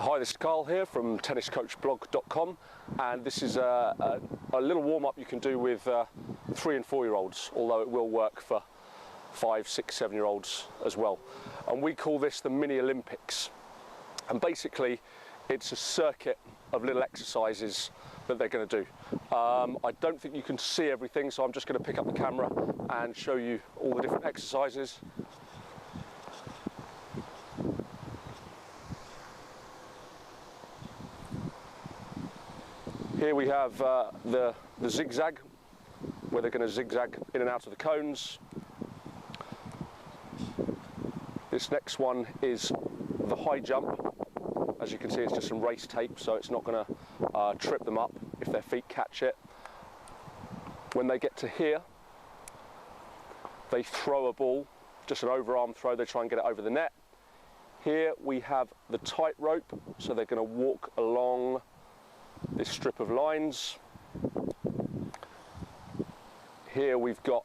Hi, this is Carl here from tenniscoachblog.com, and this is a little warm-up you can do with 3 and 4 year olds, although it will work for 5, 6, 7 year olds as well. And we call this the mini Olympics, and basically it's a circuit of little exercises that they're going to do. I don't think you can see everything, so I'm just going to pick up the camera and show you all the different exercises. Here we have the zigzag, where they're going to zigzag in and out of the cones. This next one is the high jump. As you can see, it's just some race tape, so it's not going to trip them up if their feet catch it. When they get to here, they throw a ball, just an overarm throw. They try and get it over the net. Here we have the tightrope, so they're going to walk along this strip of lines. Here we've got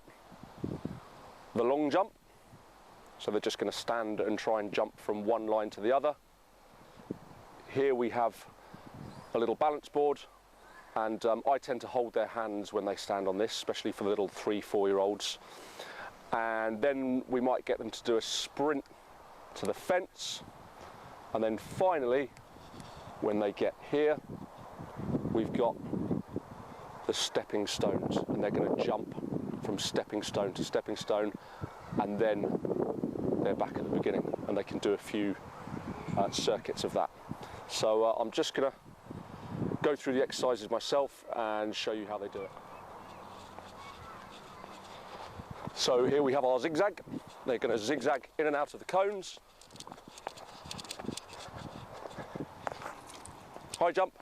the long jump, so they're just going to stand and try and jump from one line to the other. Here we have a little balance board, and I tend to hold their hands when they stand on this, especially for the little 3, 4 year olds. And then we might get them to do a sprint to the fence, and then finally when they get here, we've got the stepping stones, and they're going to jump from stepping stone to stepping stone, and then they're back at the beginning, and they can do a few circuits of that. So I'm just going to go through the exercises myself and show you how they do it. So here we have our zigzag. They're going to zigzag in and out of the cones. High jump.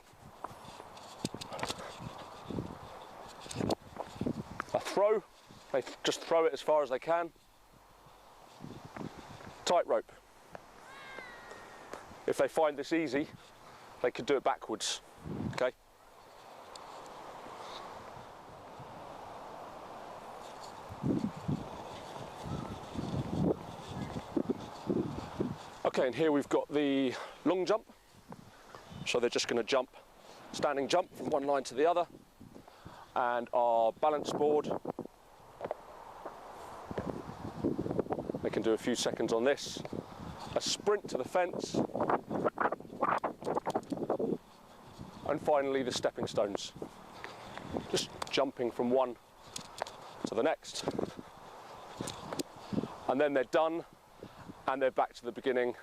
A throw, they just throw it as far as they can. Tightrope. If they find this easy, they could do it backwards, okay? Okay, and here we've got the long jump. So they're just going to jump, standing jump from one line to the other. And our balance board, they can do a few seconds on this. A sprint to the fence, and finally the stepping stones, just jumping from one to the next, and then they're done and they're back to the beginning,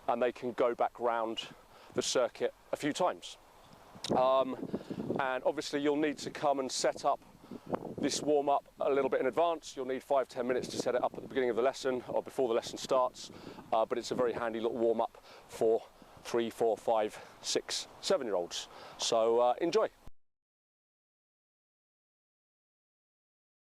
and they can go back round the circuit a few times. And obviously you'll need to come and set up this warm-up a little bit in advance. You'll need 5-10 minutes to set it up at the beginning of the lesson or before the lesson starts, but it's a very handy little warm-up for 3, 4, 5, 6, 7 year olds. So enjoy.